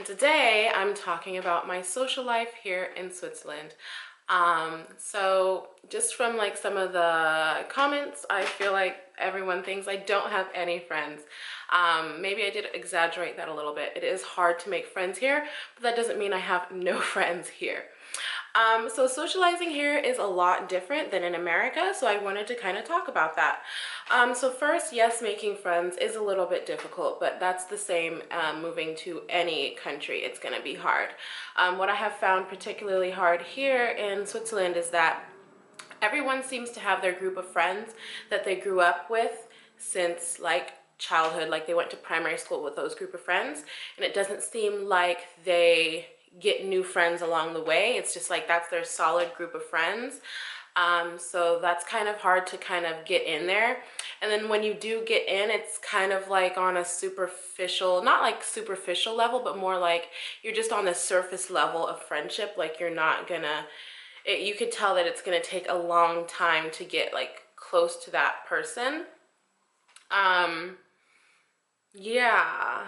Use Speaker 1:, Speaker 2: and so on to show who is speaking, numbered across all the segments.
Speaker 1: today I'm talking about my social life here in Switzerland. So just from like some of the comments, I feel like everyone thinks I don't have any friends. Maybe I did exaggerate that a little bit. It is hard to make friends here, but that doesn't mean I have no friends here. So socializing here is a lot different than in America, so I wanted to kind of talk about that. So first, yes, making friends is a little bit difficult, but that's the same moving to any country. It's going to be hard. What I have found particularly hard here in Switzerland is that everyone seems to have their group of friends that they grew up with since like childhood, like they went to primary school with those group of friends, and it doesn't seem like they get new friends along the way. It's just like that's their solid group of friends. So that's kind of hard to kind of get in there. And then when you do get in, it's kind of like on a superficial, not like superficial level, but more like you're just on the surface level of friendship. Like you're not gonna, you could tell that it's gonna take a long time to get like close to that person. Yeah.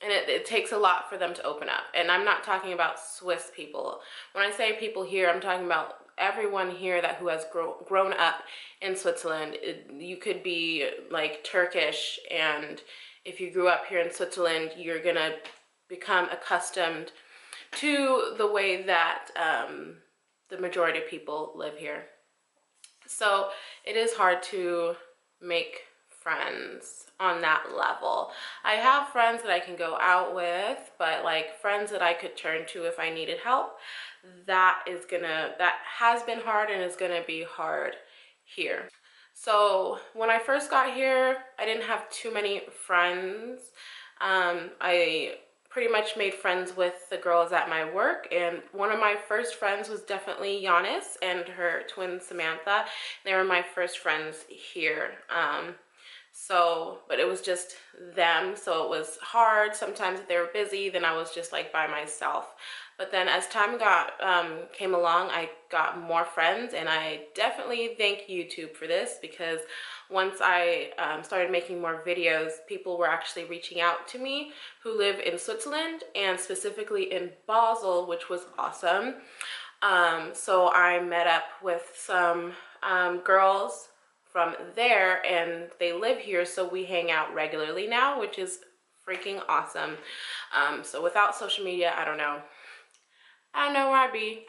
Speaker 1: And it takes a lot for them to open up. And I'm not talking about Swiss people. When I say people here, I'm talking about everyone here who has grown up in Switzerland. You could be like Turkish, and if you grew up here in Switzerland, you're gonna become accustomed to the way that the majority of people live here. So it is hard to make friends on that level. I have friends that I can go out with, but like friends that I could turn to if I needed help, that has been hard and is gonna be hard here. So when I first got here, I didn't have too many friends. I pretty much made friends with the girls at my work, and one of my first friends was definitely Giannis and her twin Samantha. They were my first friends here. But it was just them, so it was hard. Sometimes if they were busy, then I was just like by myself. But then as time came along, I got more friends, and I definitely thank YouTube for this, because once I started making more videos, people were actually reaching out to me who live in Switzerland, and specifically in Basel, which was awesome. So I met up with some girls from there, and they live here, so we hang out regularly now, which is freaking awesome. So without social media, I don't know where I'd be.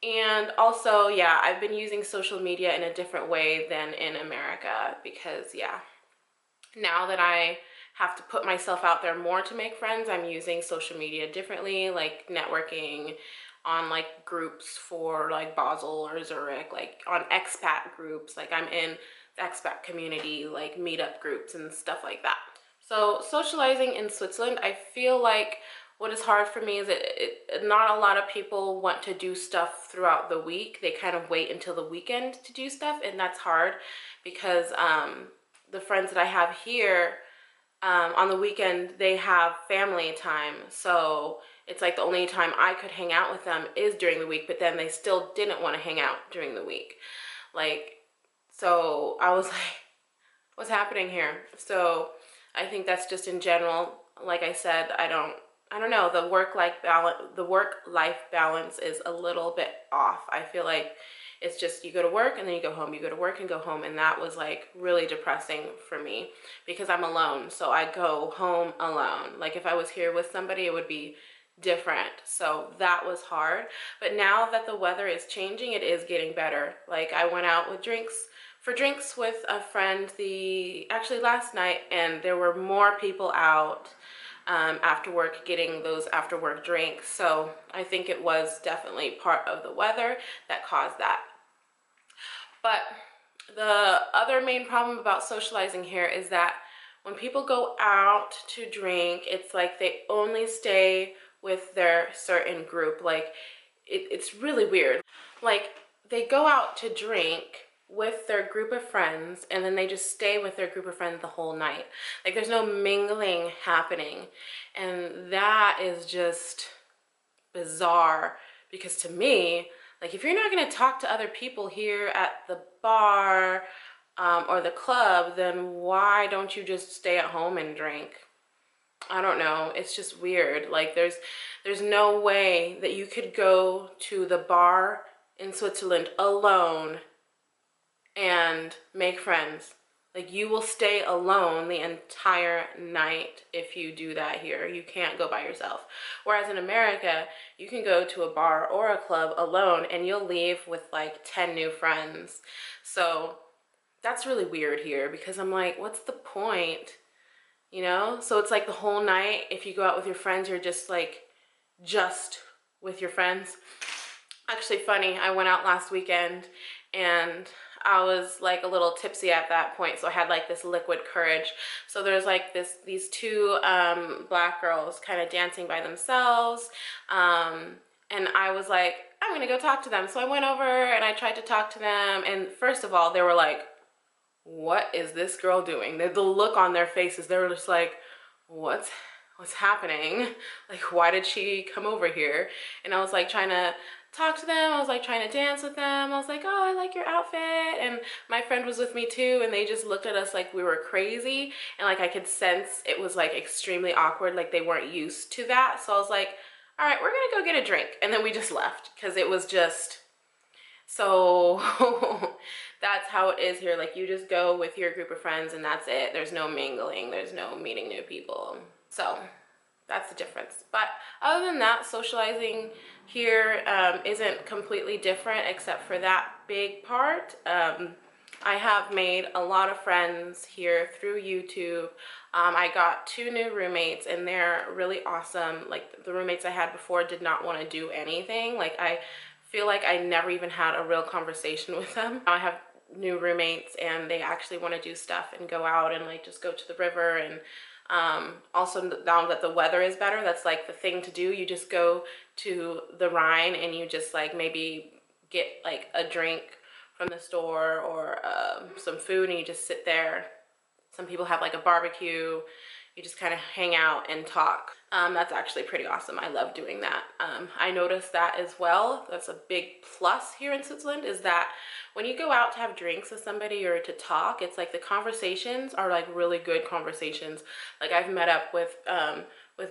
Speaker 1: And also, yeah, I've been using social media in a different way than in America, because yeah, now that I have to put myself out there more to make friends, I'm using social media differently, like networking on like groups for like Basel or Zurich, like on expat groups, like I'm in the expat community, like meetup groups and stuff like that. So socializing in Switzerland, I feel like what is hard for me is that not a lot of people want to do stuff throughout the week. They kind of wait until the weekend to do stuff, and that's hard because the friends that I have here, on the weekend, they have family time. So it's like the only time I could hang out with them is during the week, but then they still didn't want to hang out during the week. Like, so I was like, what's happening here? So I think that's just in general. Like I said, I don't know, the work-life balance is a little bit off. I feel like it's just you go to work and then you go home, you go to work and go home, and that was like really depressing for me because I'm alone, so I go home alone. Like if I was here with somebody, it would be different. So that was hard. But now that the weather is changing, it is getting better. Like I went out with drinks with a friend actually last night, and there were more people out after work getting those after work drinks. So I think it was definitely part of the weather that caused that. But the other main problem about socializing here is that when people go out to drink, it's like they only stay with their certain group. Like it's really weird. Like they go out to drink with their group of friends, and then they just stay with their group of friends the whole night. Like there's no mingling happening, and that is just bizarre, because to me, like if you're not going to talk to other people here at the bar or the club, then why don't you just stay at home and drink? I don't know, it's just weird. Like there's no way that you could go to the bar in Switzerland alone and make friends. Like you will stay alone the entire night if you do that here. You can't go by yourself. Whereas in America, you can go to a bar or a club alone and you'll leave with like 10 new friends. So that's really weird here because I'm like, what's the point? You know? So it's like the whole night, if you go out with your friends, you're just with your friends. Actually funny, I went out last weekend and I was like a little tipsy at that point, so I had like this liquid courage. So there's like these two black girls kind of dancing by themselves, and I was like, I'm gonna go talk to them. So I went over and I tried to talk to them, and first of all, they were like, what is this girl doing? The look on their faces, they were just like, what's happening? Like, why did she come over here? And I was like trying to talk to them. I was like trying to dance with them. I was like, oh, I like your outfit. And my friend was with me too. And they just looked at us like we were crazy. And like I could sense it was like extremely awkward. Like they weren't used to that. So I was like, all right, we're gonna go get a drink. And then we just left because it was just so that's how it is here. Like you just go with your group of friends and that's it. There's no mingling. There's no meeting new people. So that's the difference. But other than that, socializing here isn't completely different except for that big part. I have made a lot of friends here through YouTube. I got 2 new roommates and they're really awesome. Like the roommates I had before did not want to do anything. Like I feel like I never even had a real conversation with them. I have new roommates and they actually want to do stuff and go out and like just go to the river. And also now that the weather is better, that's like the thing to do. You just go to the Rhine and you just like maybe get like a drink from the store or some food and you just sit there. Some people have like a barbecue. You just kind of hang out and talk. That's actually pretty awesome. I love doing that. I noticed that as well. That's a big plus here in Switzerland, is that when you go out to have drinks with somebody or to talk, it's like the conversations are like really good conversations. Like I've met up with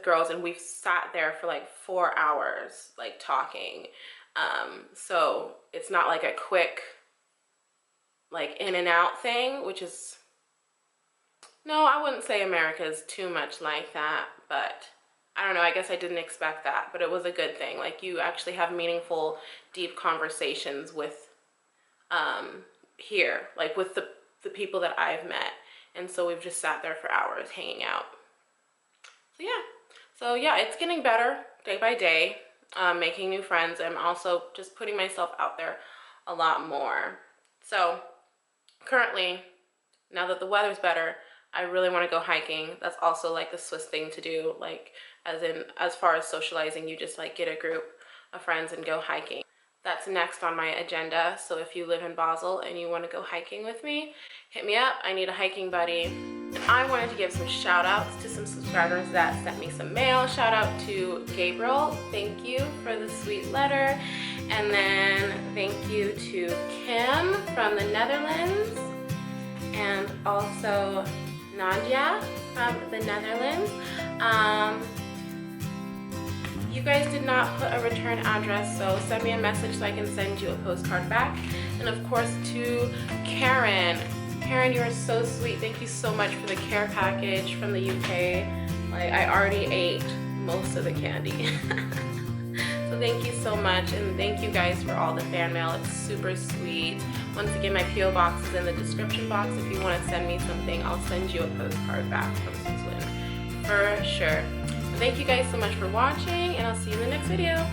Speaker 1: girls and we've sat there for like 4 hours like talking. So it's not like a quick like in and out thing, which is, no, I wouldn't say America is too much like that, but I don't know, I guess I didn't expect that, but it was a good thing. Like you actually have meaningful, deep conversations with, here, like with the people that I've met. And so we've just sat there for hours hanging out. So yeah, it's getting better day by day, making new friends. I'm also just putting myself out there a lot more. So currently, now that the weather's better, I really want to go hiking. That's also like the Swiss thing to do, like as far as socializing, you just like get a group of friends and go hiking. That's next on my agenda. So if you live in Basel and you want to go hiking with me, hit me up. I need a hiking buddy. And I wanted to give some shout outs to some subscribers that sent me some mail. Shout out to Gabriel. Thank you for the sweet letter. And then thank you to Kim from the Netherlands. And also Nadia from the Netherlands. You guys did not put a return address, so send me a message so I can send you a postcard back. And of course to Karen. Karen, you are so sweet. Thank you so much for the care package from the UK. Like I already ate most of the candy. So thank you so much, and thank you guys for all the fan mail. It's super sweet. Once again, my P.O. box is in the description box. If you want to send me something, I'll send you a postcard back from Switzerland for sure. Thank you guys so much for watching, and I'll see you in the next video.